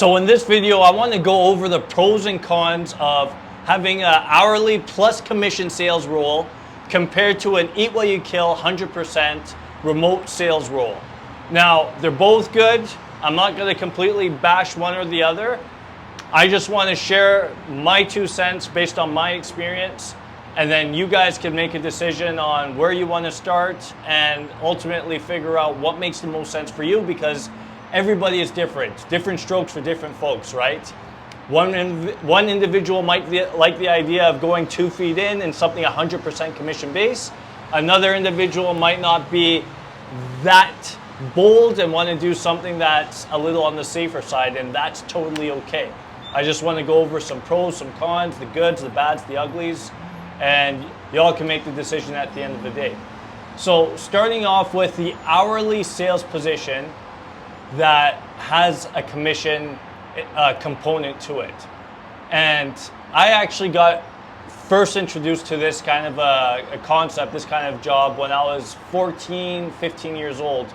So in this video, I want to go over the pros and cons of having an hourly plus commission sales role compared to an eat what you kill 100% remote sales role. Now, they're both good. I'm not going to completely bash one or the other. I just want to share my 2 cents based on my experience, and then you guys can make a decision on where you want to start and ultimately figure out what makes the most sense for you, because everybody is different. Different strokes for different folks, right? One individual might like the idea of going 2 feet in and something 100% commission based. Another individual might not be that bold and want to do something that's a little on the safer side, and that's totally okay. I just want to go over some pros, some cons, the goods, the bads, the uglies, and y'all can make the decision at the end of the day. So starting off with the hourly sales position that has a commission component to it. And I actually got first introduced to this kind of a concept, this kind of job, when I was 14, 15 years old,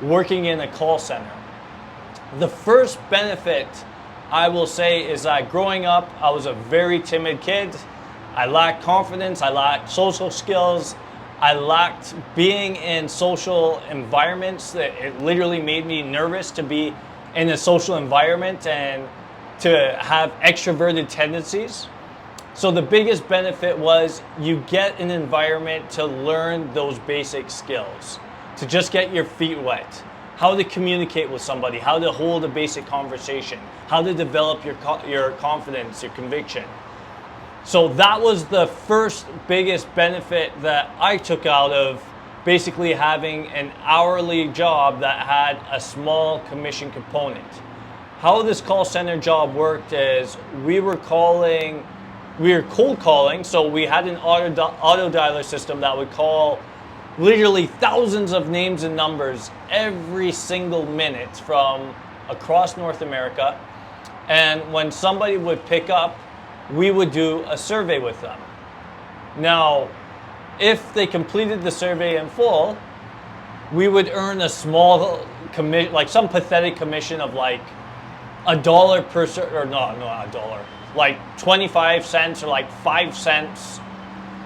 working in a call center. The first benefit I will say is that growing up, I was a very timid kid. I lacked confidence, I lacked social skills, I lacked being in social environments. That it literally made me nervous to be in a social environment and to have extroverted tendencies. So the biggest benefit was you get an environment to learn those basic skills, to just get your feet wet, how to communicate with somebody, how to hold a basic conversation, how to develop your confidence, your conviction. So that was the first biggest benefit that I took out of basically having an hourly job that had a small commission component. How this call center job worked is we were cold calling, so we had an auto dialer system that would call literally thousands of names and numbers every single minute from across North America. And when somebody would pick up, we would do a survey with them. Now, if they completed the survey in full, we would earn a small commission, like some pathetic commission of like $1 per or not a dollar, like 25 cents or like 5 cents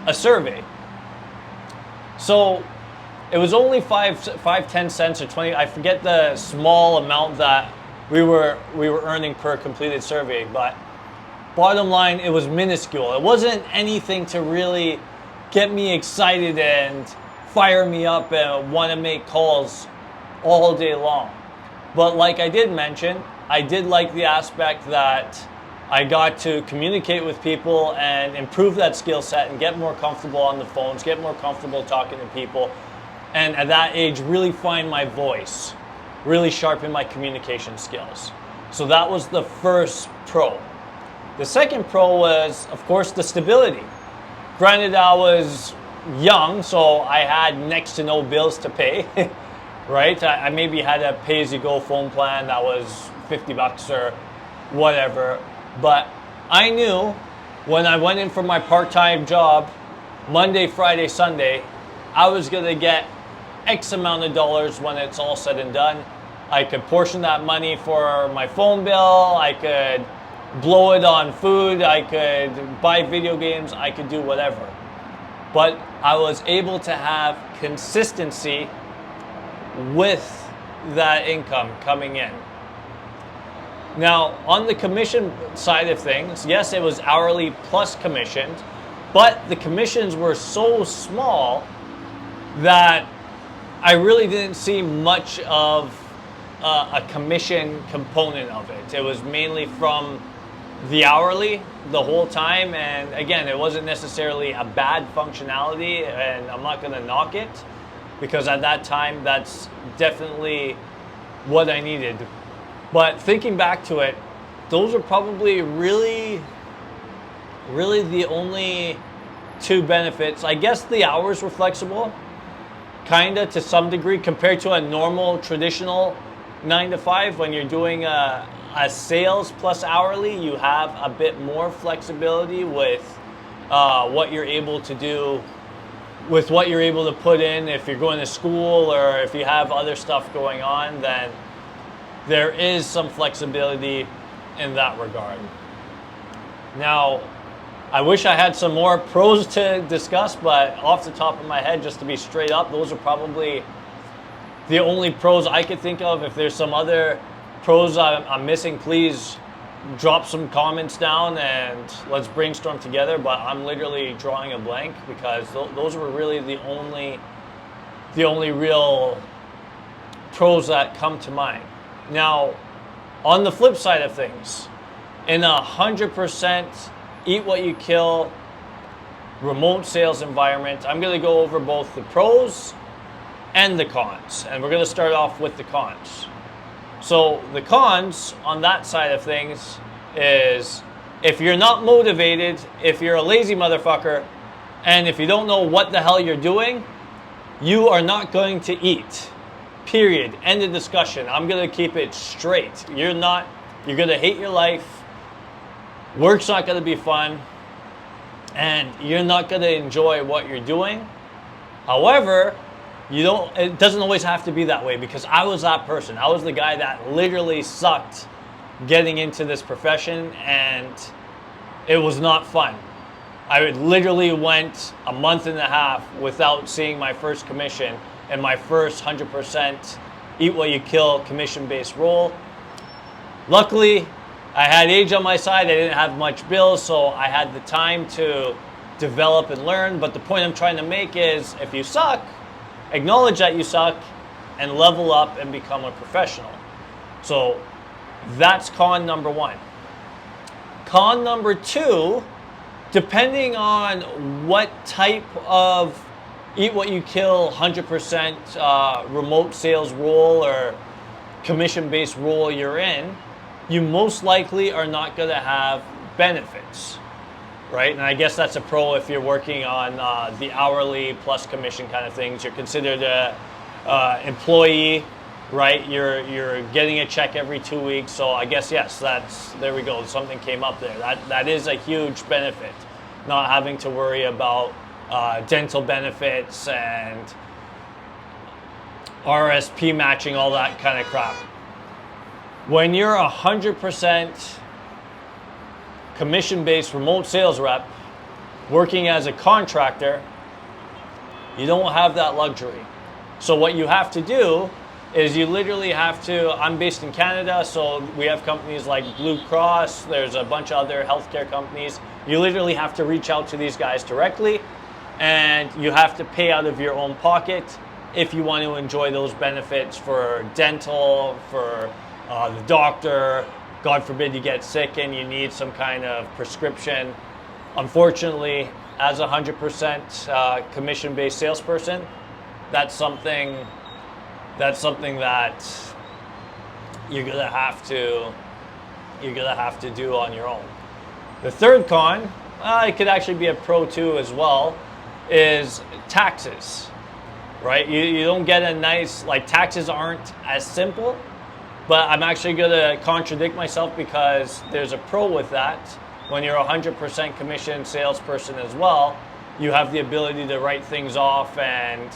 a survey. So it was only 10 cents or 20. I forget the small amount that we were earning per completed survey, but bottom line, it was minuscule. It wasn't anything to really get me excited and fire me up and want to make calls all day long. But like I did mention, I did like the aspect that I got to communicate with people and improve that skill set and get more comfortable on the phones, get more comfortable talking to people, and at that age really find my voice, really sharpen my communication skills. So that was the first pro. The second pro was, of course, the stability. Granted, I was young, so I had next to no bills to pay, right? I maybe had a pay-as-you-go phone plan that was $50 or whatever. But I knew when I went in for my part-time job, Monday, Friday, Sunday, I was going to get X amount of dollars when it's all said and done. I could portion that money for my phone bill. I could blow it on food, I could buy video games, I could do whatever. But I was able to have consistency with that income coming in. Now, on the commission side of things, yes, it was hourly plus commissioned, but the commissions were so small that I really didn't see much of a commission component of it. It was mainly from the hourly the whole time, and again, it wasn't necessarily a bad functionality, and I'm not going to knock it, because at that time that's definitely what I needed. But thinking back to it, those are probably really the only 2 benefits. I guess the hours were flexible, kinda to some degree, compared to a normal traditional 9 to 5. When you're doing a sales plus hourly, you have a bit more flexibility with what you're able to do, with what you're able to put in. If you're going to school or if you have other stuff going on, then there is some flexibility in that regard. Now, I wish I had some more pros to discuss, but off the top of my head, just to be straight up, those are probably the only pros I could think of. If there's some other pros I'm missing, please drop some comments down and let's brainstorm together. But I'm literally drawing a blank because those were really the only real pros that come to mind. Now, on the flip side of things, in 100% eat what you kill remote sales environment, I'm going to go over both the pros and the cons. And we're going to start off with the cons. So the cons on that side of things is if you're not motivated, if you're a lazy motherfucker, and if you don't know what the hell you're doing, you are not going to eat. Period. End of discussion. I'm going to keep it straight. You're going to hate your life. Work's not going to be fun, and you're not going to enjoy what you're doing. However, it doesn't always have to be that way, because I was that person. I was the guy that literally sucked getting into this profession, and it was not fun. I literally went a month and a half without seeing my first commission and my first 100% eat what you kill commission-based role. Luckily, I had age on my side. I didn't have much bills, so I had the time to develop and learn. But the point I'm trying to make is, if you suck, acknowledge that you suck and level up and become a professional. So that's con number one. Con number two, depending on what type of eat what you kill 100% remote sales role or commission-based role you're in, you most likely are not going to have benefits, right? And I guess that's a pro if you're working on the hourly plus commission kind of things. You're considered a employee, right? You're getting a check every 2 weeks. So I guess, yes, there we go. Something came up there. That is a huge benefit, not having to worry about dental benefits and RSP matching, all that kind of crap. When you're 100% commission-based remote sales rep working as a contractor, you don't have that luxury. So what you have to do is you literally have to, I'm based in Canada, so we have companies like Blue Cross, there's a bunch of other healthcare companies. You literally have to reach out to these guys directly, and you have to pay out of your own pocket if you want to enjoy those benefits for dental, for the doctor. God forbid you get sick and you need some kind of prescription. Unfortunately, as a 100% commission-based salesperson, that's something that you're gonna have to do on your own. The third con, it could actually be a pro too as well, is taxes, right? You don't get a nice, like, taxes aren't as simple. But I'm actually going to contradict myself, because there's a pro with that. When you're a 100% commission salesperson as well, you have the ability to write things off and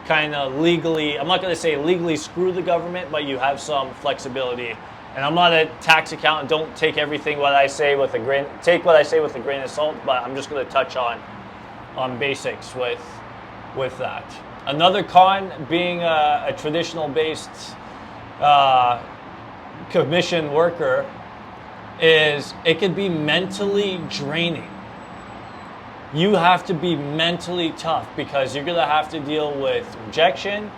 kind of legally, I'm not going to say legally screw the government, but you have some flexibility. And I'm not a tax accountant. Don't take what I say with a grain of salt, but I'm just going to touch on basics with that. Another con, being a traditional based commission worker, is it could be mentally draining. You have to be mentally tough, because you're gonna have to deal with rejection.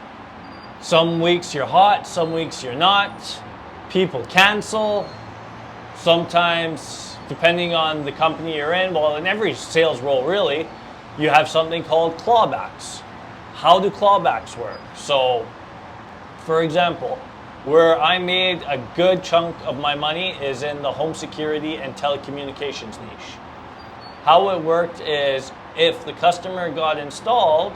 Some weeks you're hot, some weeks you're not. People cancel. Sometimes, depending on the company you're in, well, in every sales role really, you have something called clawbacks. How do clawbacks work? So, for example, where I made a good chunk of my money is in the home security and telecommunications niche. How it worked is, if the customer got installed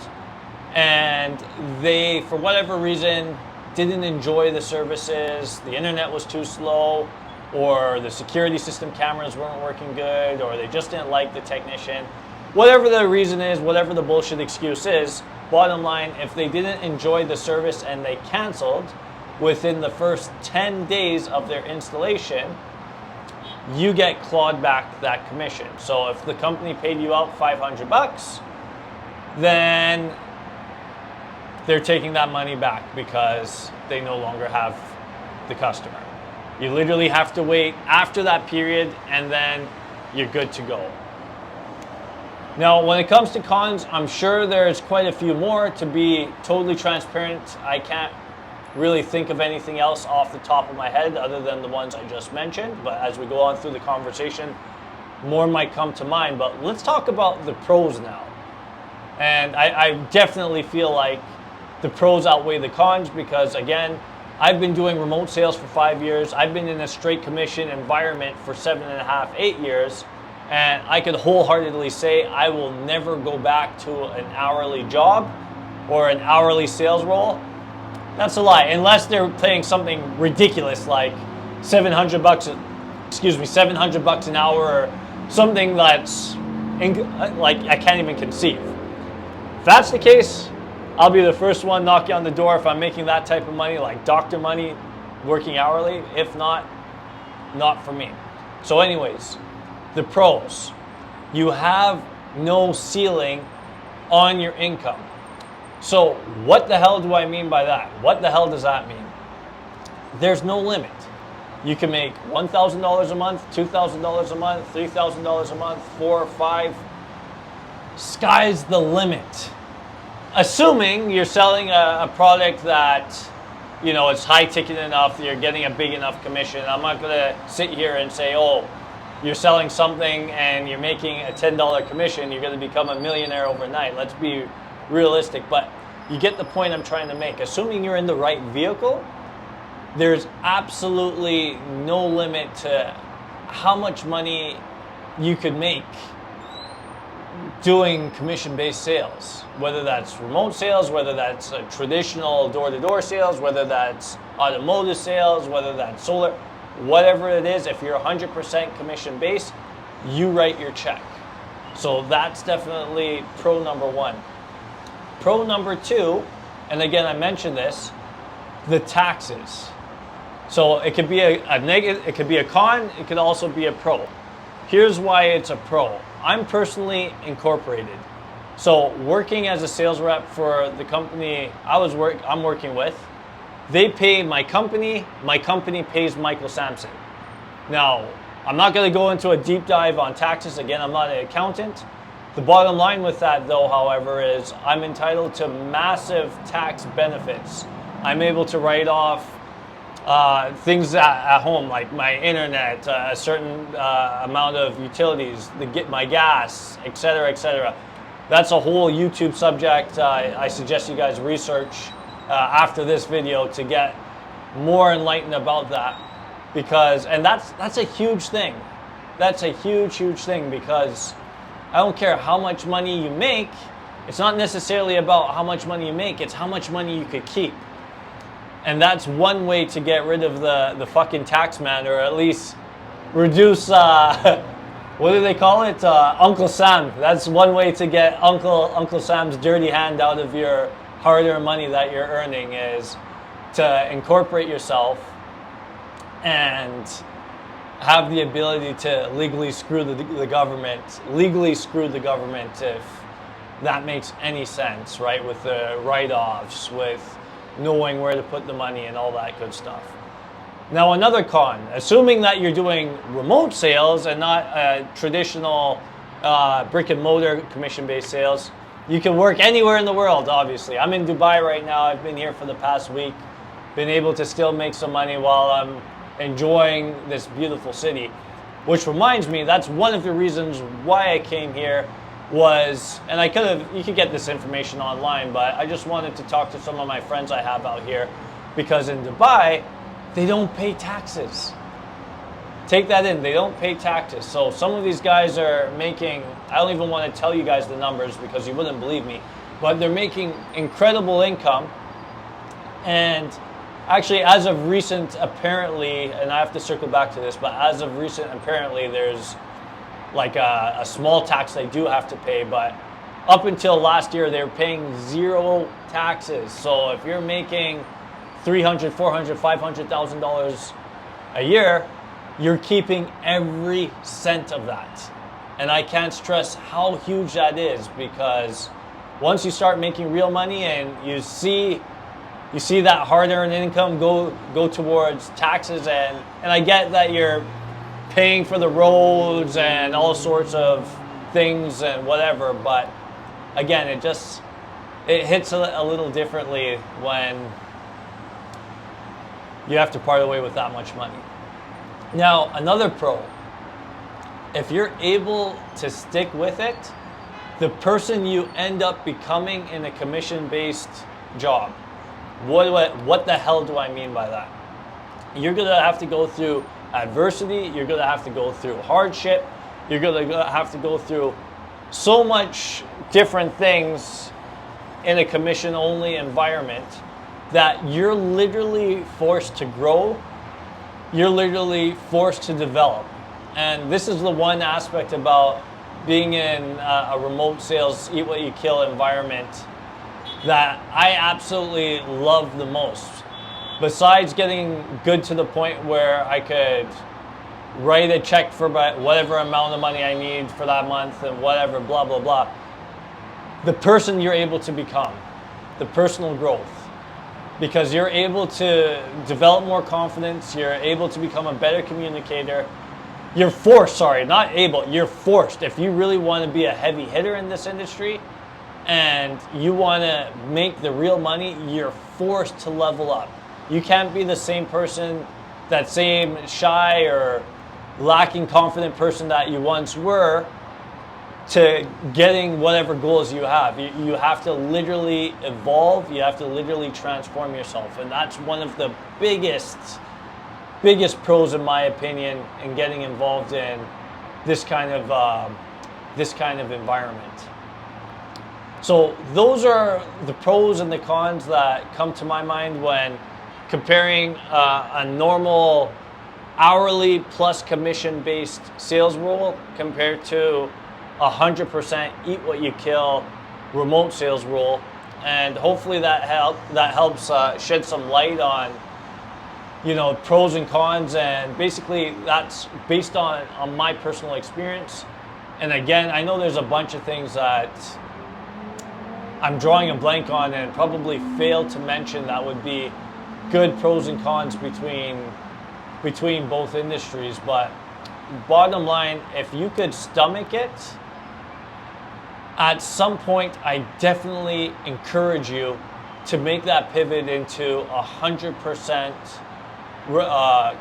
and they, for whatever reason, didn't enjoy the services, the internet was too slow, or the security system cameras weren't working good, or they just didn't like the technician, whatever the reason is, whatever the bullshit excuse is, bottom line, if they didn't enjoy the service and they canceled within the first 10 days of their installation, you get clawed back that commission. So if the company paid you out $500, then they're taking that money back because they no longer have the customer. You literally have to wait after that period and then you're good to go. Now, when it comes to cons, I'm sure there's quite a few more. To be totally transparent, I can't really think of anything else off the top of my head other than the ones I just mentioned. But as we go on through the conversation, more might come to mind. But let's talk about the pros now. And I definitely feel like the pros outweigh the cons because, again, I've been doing remote sales for 5 years. I've been in a straight commission environment for 7.5, 8 years. And I could wholeheartedly say I will never go back to an hourly job or an hourly sales role. That's a lie, unless they're paying something ridiculous like $700, $700 an hour or something that's like I can't even conceive. If that's the case, I'll be the first one knocking on the door if I'm making that type of money, like doctor money, working hourly. If not, not for me. So anyways, the pros. You have no ceiling on your income. So what the hell do I mean by that? What the hell does that mean? There's no limit. You can make $1,000 a month, $2,000 a month, $3,000 a month, 4 or 5. Sky's the limit. Assuming you're selling a product that, you know, it's high ticket enough, you're getting a big enough commission. I'm not gonna sit here and say, oh, you're selling something and you're making a $10 commission, you're gonna become a millionaire overnight. Let's be realistic, but you get the point I'm trying to make. Assuming you're in the right vehicle, there's absolutely no limit to how much money you could make doing commission-based sales, whether that's remote sales, whether that's traditional door-to-door sales, whether that's automotive sales, whether that's solar, whatever it is. If you're 100% commission-based, you write your check. So that's definitely pro number one. Pro number two, and again, I mentioned this, the taxes. So it could be a negative, it could be a con, it could also be a pro. Here's why it's a pro. I'm personally incorporated. So working as a sales rep for the company I'm working with, they pay my company pays Michael Sampson. Now, I'm not going to go into a deep dive on taxes. Again, I'm not an accountant. The bottom line with that, though, however, is I'm entitled to massive tax benefits. I'm able to write off things at home, like my internet, a certain amount of utilities, my gas, etc., etc. That's a whole YouTube subject. I suggest you guys research after this video to get more enlightened about that, because that's a huge thing. That's a huge thing, because I don't care how much money you make. It's not necessarily about how much money you make. It's how much money you could keep. And that's one way to get rid of the fucking tax man, or at least reduce, what do they call it? Uncle Sam. That's one way to get Uncle Sam's dirty hand out of your hard-earned money that you're earning, is to incorporate yourself and have the ability to legally screw the government, if that makes any sense, right? With the write-offs, with knowing where to put the money and all that good stuff. Now, another con, assuming that you're doing remote sales and not traditional brick and mortar commission-based sales, you can work anywhere in the world, obviously. I'm in Dubai right now. I've been here for the past week, been able to still make some money while I'm enjoying this beautiful city. Which reminds me, that's one of the reasons why I came here was, and you could get this information online, but I just wanted to talk to some of my friends I have out here, because in Dubai, they don't pay taxes. Take that in, they don't pay taxes. So some of these guys are making, I don't even want to tell you guys the numbers because you wouldn't believe me, but they're making incredible income. And actually, as of recent, apparently, and I have to circle back to this, but as of recent, apparently there's like a small tax they do have to pay, but up until last year, they were paying 0 taxes. So if you're making $300,000, $400,000, $500,000 a year, you're keeping every cent of that. And I can't stress how huge that is, because once you start making real money and you see that hard-earned income go towards taxes, and I get that you're paying for the roads and all sorts of things and whatever, but again, it hits a little differently when you have to part away with that much money. Now, another pro, if you're able to stick with it, the person you end up becoming in a commission-based job, what the hell do I mean by that? You're gonna have to go through adversity, you're gonna have to go through hardship, you're gonna have to go through so much different things in a commission-only environment that you're literally forced to grow, you're literally forced to develop. And this is the one aspect about being in a remote sales, eat what you kill environment that I absolutely love the most. Besides getting good to the point where I could write a check for whatever amount of money I need for that month and whatever, blah, blah, blah. The person you're able to become, the personal growth, because you're able to develop more confidence, you're able to become a better communicator. You're forced, you're forced. If you really want to be a heavy hitter in this industry and you want to make the real money, you're forced to level up. You can't be the same person, that same shy or lacking confident person that you once were, to getting whatever goals you have. You have to literally evolve, you have to literally transform yourself. And that's one of the biggest pros, in my opinion, in getting involved in this kind of environment. So those are the pros and the cons that come to my mind when comparing a normal hourly plus commission-based sales role compared to 100% eat what you kill remote sales role. And hopefully that helps shed some light on, you know, pros and cons, and basically that's based on my personal experience. And again, I know there's a bunch of things that I'm drawing a blank on and probably failed to mention that would be good pros and cons between both industries, but bottom line, if you could stomach it, at some point I definitely encourage you to make that pivot into 100%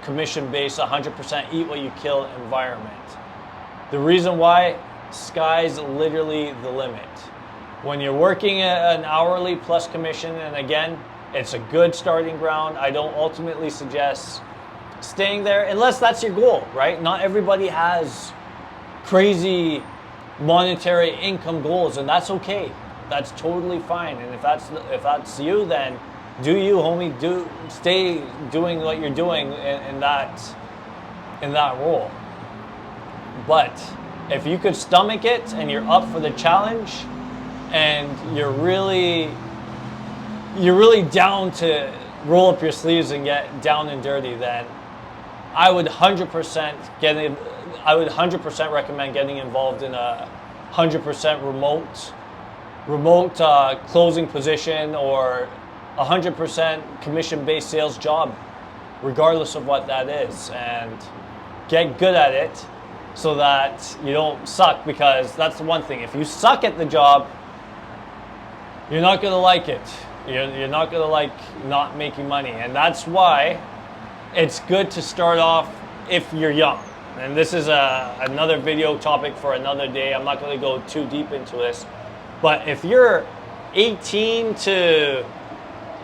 commission-based, 100% eat what you kill environment. The reason why, sky's literally the limit. When you're working an hourly plus commission, and again, it's a good starting ground, I don't ultimately suggest staying there unless that's your goal, right? Not everybody has crazy monetary income goals, and that's okay. That's totally fine. And if that's you, then do you, homie. Stay doing what you're doing in that role. But if you could stomach it and you're up for the challenge and you're really down to roll up your sleeves and get down and dirty, then I would 100% recommend getting involved in a 100% remote closing position or 100% commission-based sales job, regardless of what that is, and get good at it so that you don't suck, because that's the one thing. If you suck at the job, you're not going to like it. You're not going to like not making money, and that's why it's good to start off if you're young. And this is another video topic for another day. I'm not going to go too deep into this. But if you're 18 to,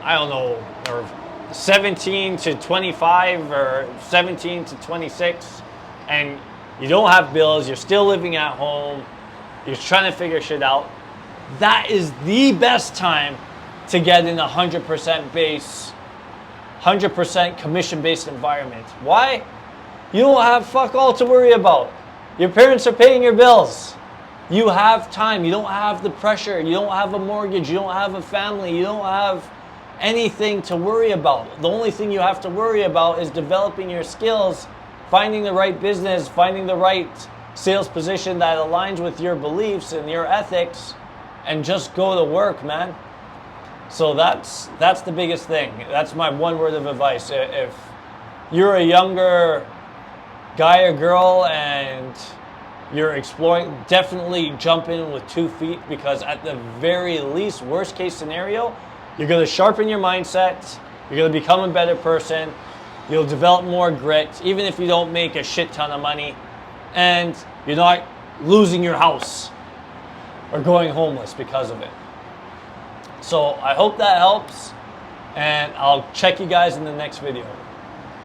I don't know, or 17 to 25 or 17 to 26, and you don't have bills, you're still living at home, you're trying to figure shit out, that is the best time to get in a 100% commission-based environment. Why? You don't have fuck all to worry about. Your parents are paying your bills. You have time. You don't have the pressure. You don't have a mortgage. You don't have a family. You don't have anything to worry about. The only thing you have to worry about is developing your skills finding the right business, finding the right sales position that aligns with your beliefs and your ethics, and just go to work, man. So that's the biggest thing. That's my one word of advice. If you're a younger guy or girl and you're exploring, definitely jump in with 2 feet, because at the very least, worst case scenario, you're going to sharpen your mindset, you're going to become a better person, you'll develop more grit, even if you don't make a shit ton of money, and you're not losing your house or going homeless because of it. So I hope that helps, and I'll check you guys in the next video.